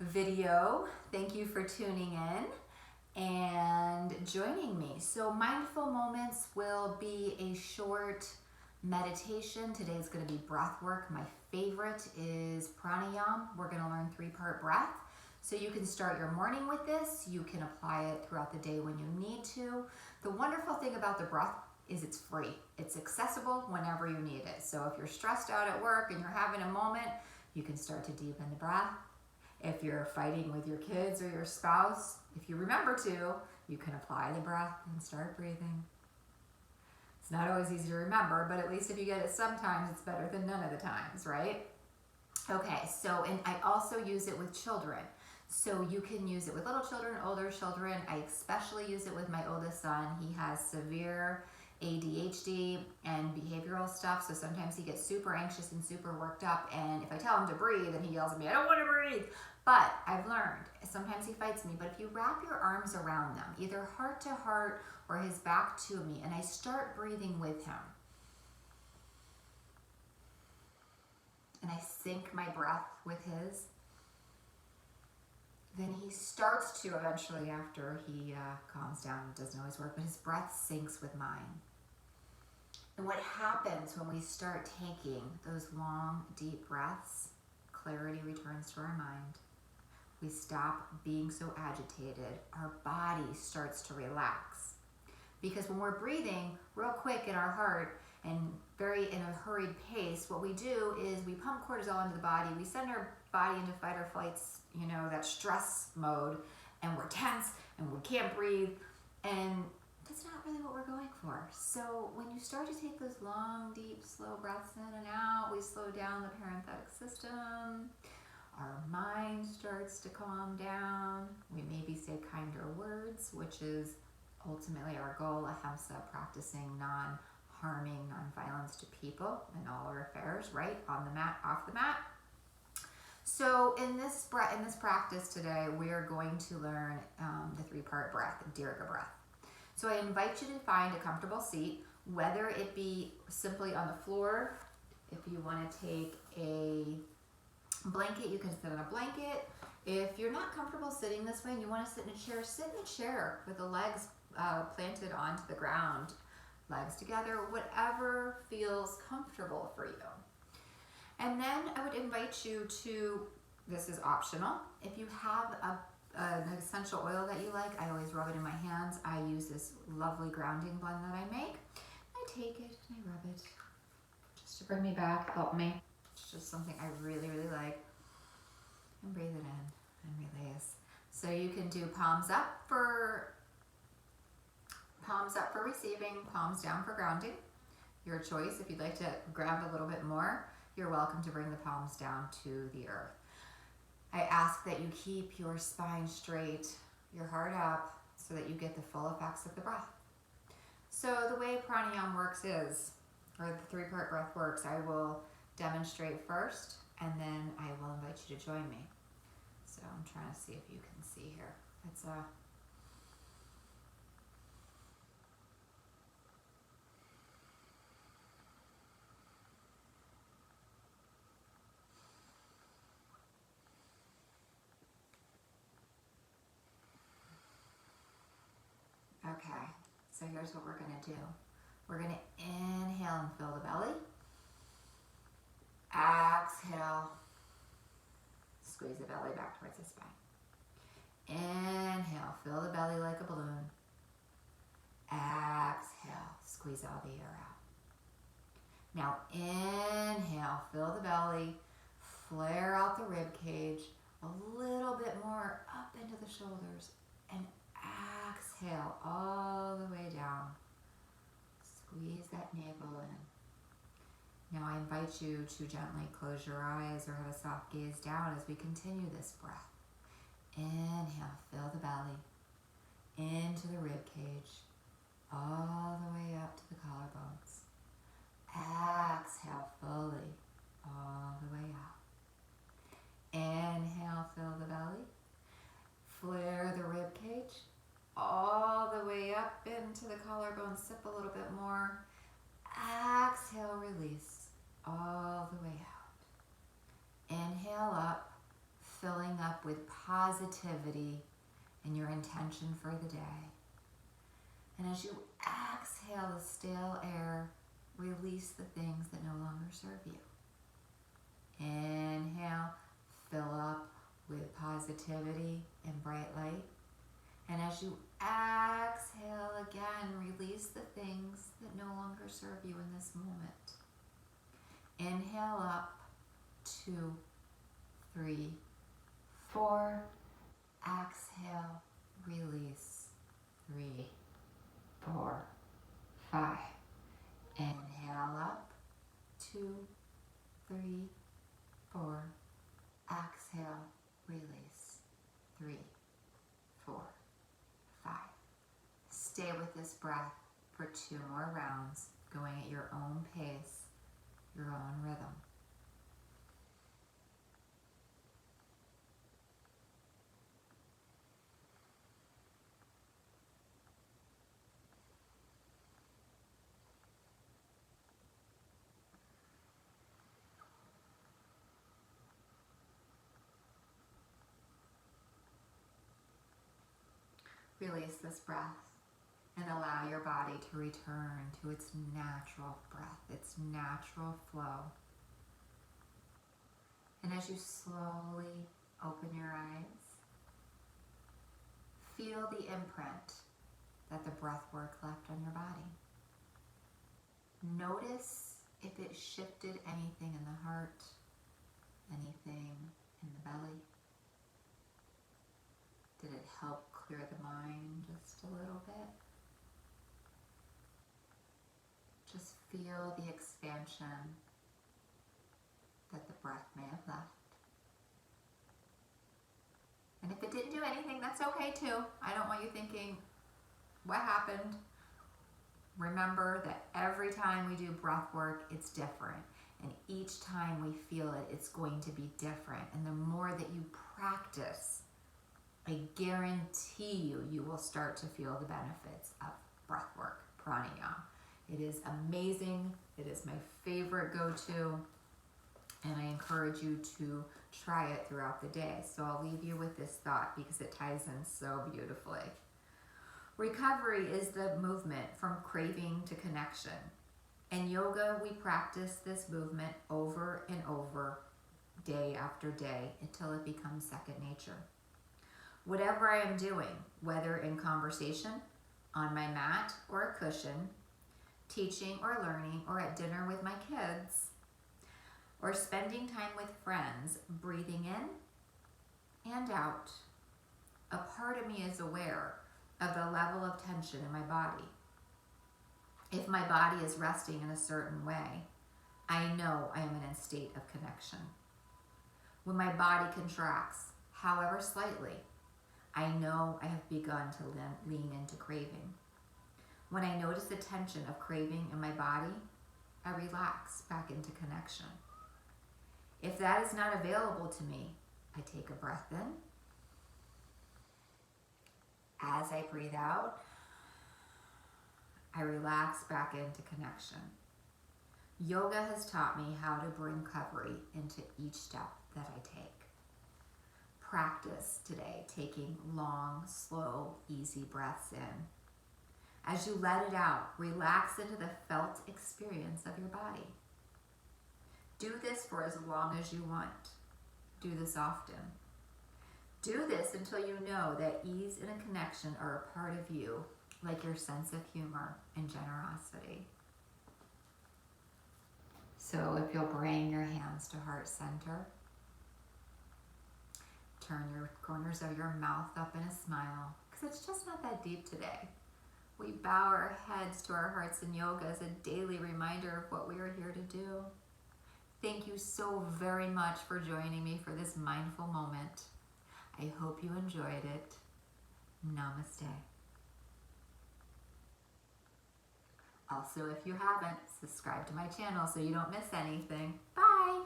video. Thank you for tuning in and joining me. So mindful moments will be a short meditation. Today's going to be breath work. My favorite is pranayama. We're going to learn 3-part breath. So you can start your morning with this. You can apply it throughout the day when you need to. The wonderful thing about the breath is it's free. It's accessible whenever you need it. So if you're stressed out at work and you're having a moment, you can start to deepen the breath. If you're fighting with your kids or your spouse, if you remember to, you can apply the breath and start breathing. It's not always easy to remember, but at least if you get it sometimes, it's better than none of the times, right? Okay, so, and I also use it with children. So you can use it with little children, older children. I especially use it with my oldest son. He has severe ADHD and behavioral stuff. So sometimes he gets super anxious and super worked up. And if I tell him to breathe and he yells at me, I don't want to breathe. But I've learned, sometimes he fights me, but if you wrap your arms around them, either heart to heart or his back to me, and I start breathing with him, and I sync my breath with his, then he starts to eventually, after he calms down, it doesn't always work, but his breath syncs with mine. And what happens when we start taking those long, deep breaths, clarity returns to our mind. We stop being so agitated. Our body starts to relax. Because when we're breathing real quick in our heart and very in a hurried pace, what we do is we pump cortisol into the body. We send our body into fight or flights, that stress mode, and we're tense and we can't breathe. And that's not really what we're going for. So when you start to take those long, deep, slow breaths in and out, we slow down the parasympathetic system. Our mind starts to calm down. We maybe say kinder words, which is ultimately our goal, ahimsa, practicing non-harming, non-violence to people in all our affairs, right? On the mat, off the mat. So in this practice today, we are going to learn the 3-part breath, Dirga breath. So I invite you to find a comfortable seat, whether it be simply on the floor. If you want to take a blanket, you can sit on a blanket. If you're not comfortable sitting this way and you want to sit in a chair, sit in a chair with the legs planted onto the ground, legs together, whatever feels comfortable for you. And then I would invite you to, this is optional, if you have an essential oil that you like, I always rub it in my hands. I use this lovely grounding blend that I make. I take it and I rub it just to bring me back, help me. It's just something I really, really like. And breathe it in and release. So you can do palms up for receiving, palms down for grounding. Your choice. If you'd like to grab a little bit more, you're welcome to bring the palms down to the earth. I ask that you keep your spine straight, your heart up, so that you get the full effects of the breath. So the way pranayama works is, or the 3-part breath works, I will demonstrate first, and then I will invite you to join me. So I'm trying to see if you can see here. It's a okay, so here's what we're going to do. We're going to inhale and fill the belly. Exhale. Squeeze the belly back towards the spine. Inhale, fill the belly like a balloon. Exhale, squeeze all the air out. Now inhale, fill the belly, flare out the rib cage, a little bit more up into the shoulders, and exhale all the way down. Squeeze that navel in. Now I invite you to gently close your eyes or have a soft gaze down as we continue this breath. Inhale, fill the belly, into the rib cage, all the way up to the collarbones. Exhale fully, all the way out. Inhale, fill the belly, flare the rib cage, all the way up into the collarbone. Sip a little bit more. Exhale, release all the way out. Inhale up, filling up with positivity and your intention for the day. And as you exhale the stale air, release the things that no longer serve you. Inhale, fill up with positivity and bright light. And as you exhale again, release the things that no longer serve you in this moment. Inhale up, 2, 3, 4. Exhale, release, 3, 4, 5. Inhale up, 2, 3, 4. Exhale, release, 3, 4, 5. Stay with this breath for 2 more rounds, going at your own pace, your own rhythm. Release this breath and allow your body to return to its natural breath, its natural flow. And as you slowly open your eyes, feel the imprint that the breath work left on your body. Notice if it shifted anything in the heart, anything in the belly. Did it help clear the mind just a little bit? Just feel the expansion that the breath may have left. And if it didn't do anything, that's okay too. I don't want you thinking, what happened? Remember that every time we do breath work, it's different. And each time we feel it, it's going to be different. And the more that you practice, I guarantee you, you will start to feel the benefits of breath work, pranayama. It is amazing. It is my favorite go-to. And I encourage you to try it throughout the day. So I'll leave you with this thought because it ties in so beautifully. Recovery is the movement from craving to connection. In yoga, we practice this movement over and over, day after day, until it becomes second nature. Whatever I am doing, whether in conversation, on my mat or a cushion, teaching or learning, or at dinner with my kids, or spending time with friends, breathing in and out, a part of me is aware of the level of tension in my body. If my body is resting in a certain way, I know I am in a state of connection. When my body contracts, however slightly, I know I have begun to lean into craving. When I notice the tension of craving in my body, I relax back into connection. If that is not available to me, I take a breath in. As I breathe out, I relax back into connection. Yoga has taught me how to bring recovery into each step that I take. Practice today, taking long, slow, easy breaths in. As you let it out, relax into the felt experience of your body. Do this for as long as you want. Do this often. Do this until you know that ease and a connection are a part of you, like your sense of humor and generosity. So if you'll bring your hands to heart center, turn your corners of your mouth up in a smile, because it's just not that deep today. We bow our heads to our hearts in yoga as a daily reminder of what we are here to do. Thank you so very much for joining me for this mindful moment. I hope you enjoyed it. Namaste. Also, if you haven't, subscribe to my channel so you don't miss anything. Bye!